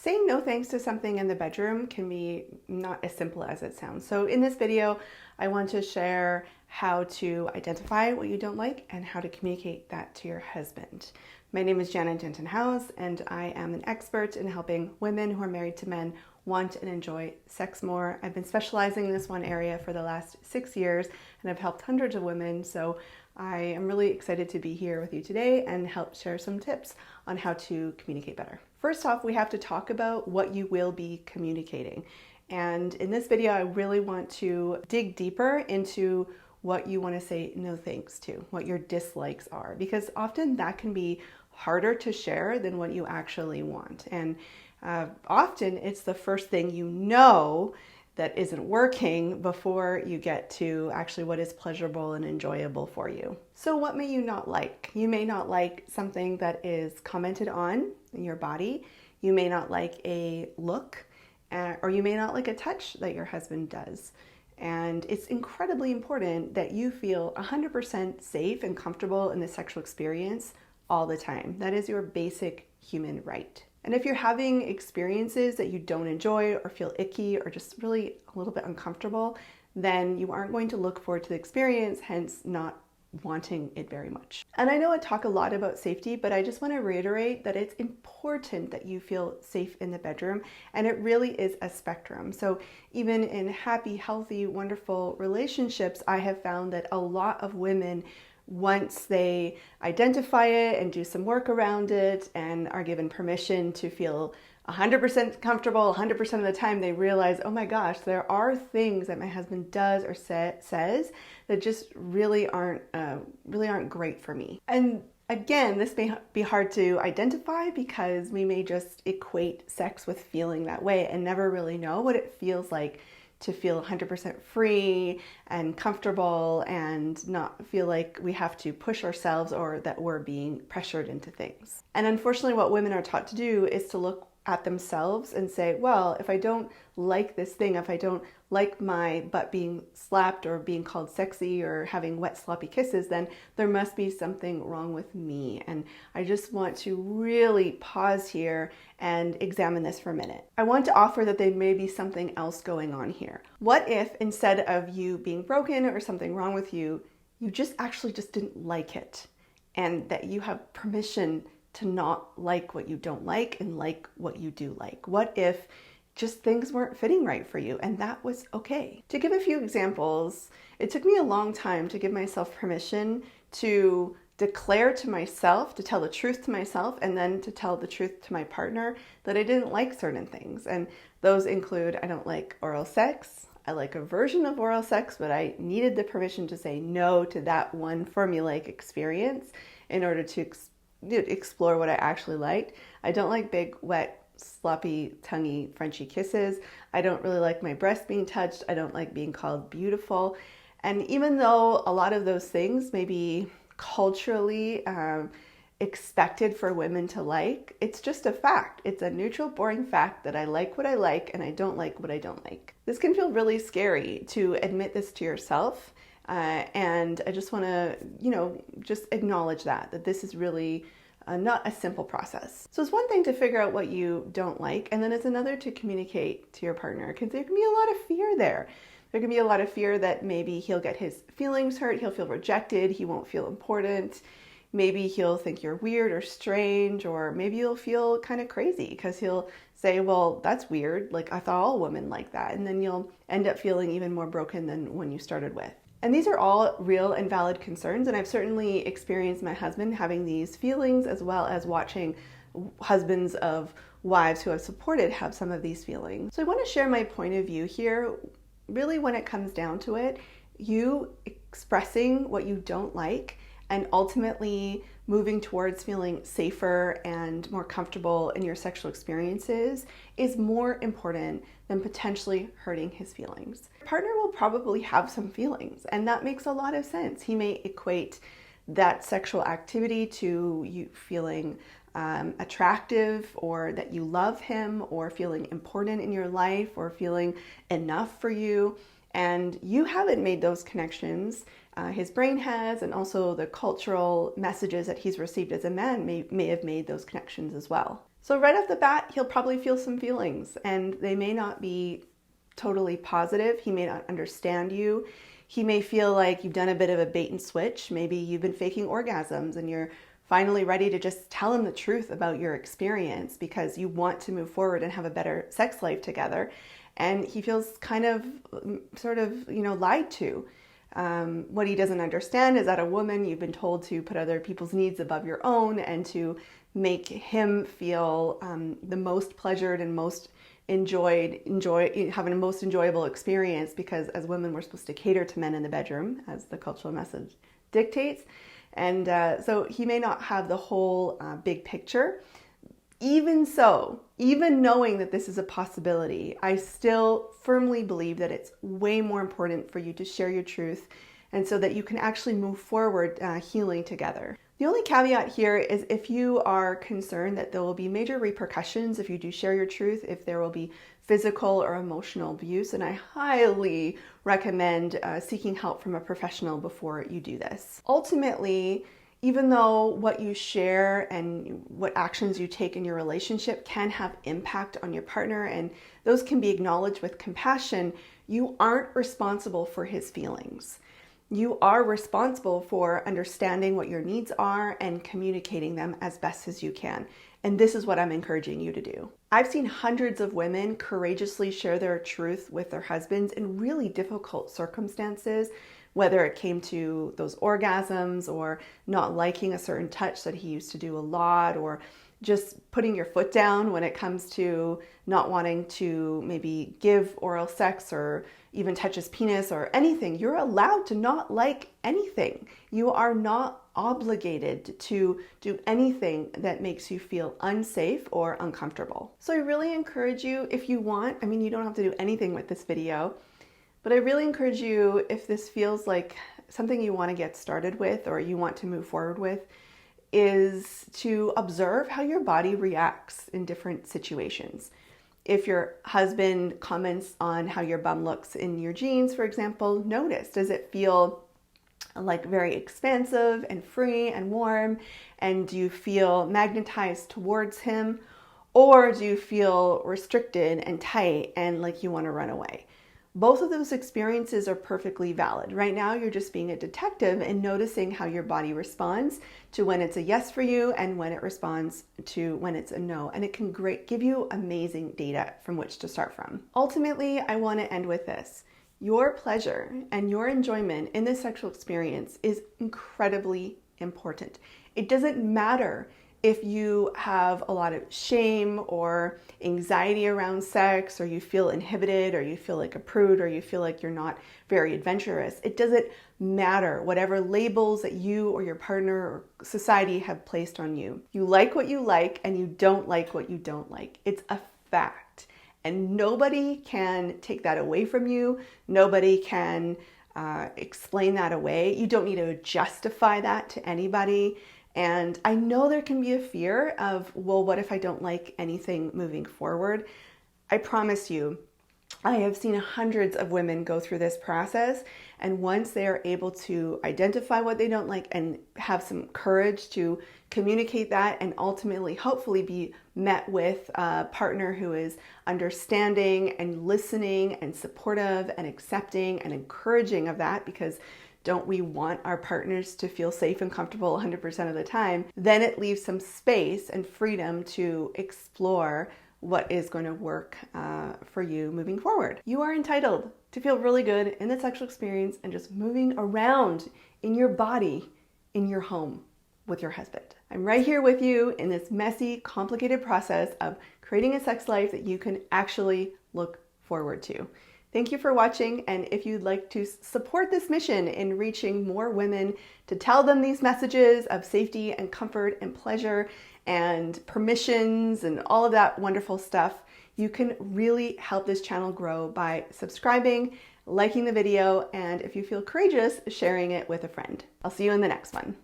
Saying no thanks to something in the bedroom can be not as simple as it sounds. So in this video, I want to share how to identify what you don't like and how to communicate that to your husband. My name is Janet Denton House, and I am an expert in helping women who are married to men want and enjoy sex more. I've been specializing in this one area for the last 6 years, and I've helped hundreds of women. So I am really excited to be here with you today and help share some tips on how to communicate better. First off, we have to talk about what you will be communicating. And in this video, I really want to dig deeper into what you want to say no thanks to, what your dislikes are, because often that can be harder to share than what you actually want. And often it's the first thing you know that isn't working before you get to actually what is pleasurable and enjoyable for you. So what may you not like? You may not like something that is commented on in your body. You may not like a look, or you may not like a touch that your husband does. And it's incredibly important that you feel 100% safe and comfortable in the sexual experience all the time. That is your basic human right. And if you're having experiences that you don't enjoy or feel icky or just really a little bit uncomfortable, then you aren't going to look forward to the experience, hence not wanting it very much. And I know I talk a lot about safety, but I just want to reiterate that it's important that you feel safe in the bedroom, and it really is a spectrum. So even in happy, healthy, wonderful relationships, I have found that a lot of women, once they identify it and do some work around it and are given permission to feel 100% comfortable 100% of the time, they realize, oh my gosh, there are things that my husband does or says that just really aren't great for me. And again, this may be hard to identify because we may just equate sex with feeling that way and never really know what it feels like to feel 100% free and comfortable and not feel like we have to push ourselves or that we're being pressured into things. And unfortunately, what women are taught to do is to look at themselves and say, well, if I don't like this thing, if I don't like my butt being slapped or being called sexy or having wet sloppy kisses, then there must be something wrong with me. And I just want to really pause here and examine this for a minute. I want to offer that there may be something else going on here. What if instead of you being broken or something wrong with you, you just didn't like it, and that you have permission to not like what you don't like and like what you do like? What if just things weren't fitting right for you and that was okay? To give a few examples, it took me a long time to give myself permission to declare to myself, to tell the truth to myself, and then to tell the truth to my partner that I didn't like certain things. And those include, I don't like oral sex. I like a version of oral sex, but I needed the permission to say no to that one formulaic experience in order to explore what I actually liked. I don't like big, wet, sloppy, tonguey, Frenchy kisses. I don't really like my breast being touched. I don't like being called beautiful. And even though a lot of those things may be culturally expected for women to like, it's just a fact. It's a neutral, boring fact that I like what I like and I don't like what I don't like. This can feel really scary to admit this to yourself. And I just want to, just acknowledge that this is really not a simple process. So it's one thing to figure out what you don't like, and then it's another to communicate to your partner, because there can be a lot of fear there. There can be a lot of fear that maybe he'll get his feelings hurt, he'll feel rejected, he won't feel important. Maybe he'll think you're weird or strange, or maybe you'll feel kind of crazy because he'll say, well, that's weird. Like, I thought all women like that. And then you'll end up feeling even more broken than when you started with. And these are all real and valid concerns, and I've certainly experienced my husband having these feelings, as well as watching husbands of wives who have supported have some of these feelings. So I want to share my point of view here. Really, when it comes down to it, you expressing what you don't like and ultimately moving towards feeling safer and more comfortable in your sexual experiences is more important than potentially hurting his feelings. Your partner will probably have some feelings, and that makes a lot of sense. He may equate that sexual activity to you feeling attractive, or that you love him, or feeling important in your life, or feeling enough for you. And you haven't made those connections. His brain has, and also the cultural messages that he's received as a man may have made those connections as well. So right off the bat, he'll probably feel some feelings, and they may not be totally positive. He may not understand you. He may feel like you've done a bit of a bait and switch. Maybe you've been faking orgasms and you're finally ready to just tell him the truth about your experience because you want to move forward and have a better sex life together. And he feels kind of lied to. What he doesn't understand is that a woman, you've been told to put other people's needs above your own and to make him feel the most pleasured and most having a most enjoyable experience, because as women we're supposed to cater to men in the bedroom as the cultural message dictates. And so he may not have the whole big picture. Even so, even knowing that this is a possibility, I still firmly believe that it's way more important for you to share your truth, and so that you can actually move forward healing together. The only caveat here is if you are concerned that there will be major repercussions if you do share your truth, if there will be physical or emotional abuse, and I highly recommend seeking help from a professional before you do this. Ultimately, even though what you share and what actions you take in your relationship can have impact on your partner, and those can be acknowledged with compassion, you aren't responsible for his feelings. You are responsible for understanding what your needs are and communicating them as best as you can. And this is what I'm encouraging you to do. I've seen hundreds of women courageously share their truth with their husbands in really difficult circumstances, whether it came to those orgasms or not liking a certain touch that he used to do a lot, or just putting your foot down when it comes to not wanting to maybe give oral sex or even touch his penis or anything. You're allowed to not like anything. You are not obligated to do anything that makes you feel unsafe or uncomfortable. So I really encourage you, if you want, you don't have to do anything with this video, but I really encourage you, if this feels like something you want to get started with or you want to move forward with, is to observe how your body reacts in different situations. If your husband comments on how your bum looks in your jeans, for example, notice, does it feel like very expansive and free and warm? And do you feel magnetized towards him? Or do you feel restricted and tight and like you want to run away? Both of those experiences are perfectly valid. Right now, you're just being a detective and noticing how your body responds to when it's a yes for you and when it responds to when it's a no. And it can give you amazing data from which to start from. Ultimately, I want to end with this. Your pleasure and your enjoyment in this sexual experience is incredibly important. It doesn't matter if you have a lot of shame or anxiety around sex, or you feel inhibited, or you feel like a prude, or you feel like you're not very adventurous. It doesn't matter whatever labels that you or your partner or society have placed on you. You like what you like and you don't like what you don't like. It's a fact. And nobody can take that away from you. Nobody can explain that away. You don't need to justify that to anybody. And I know there can be a fear of, well, what if I don't like anything moving forward? I promise you, I have seen hundreds of women go through this process, and once they are able to identify what they don't like and have some courage to communicate that, and ultimately hopefully be met with a partner who is understanding and listening and supportive and accepting and encouraging of that, because don't we want our partners to feel safe and comfortable 100% of the time? Then it leaves some space and freedom to explore what is going to work for you moving forward. You are entitled to feel really good in the sexual experience and just moving around in your body, in your home with your husband. I'm right here with you in this messy, complicated process of creating a sex life that you can actually look forward to. Thank you for watching, and if you'd like to support this mission in reaching more women, to tell them these messages of safety and comfort and pleasure and permissions and all of that wonderful stuff, you can really help this channel grow by subscribing, liking the video, and if you feel courageous, sharing it with a friend. I'll see you in the next one.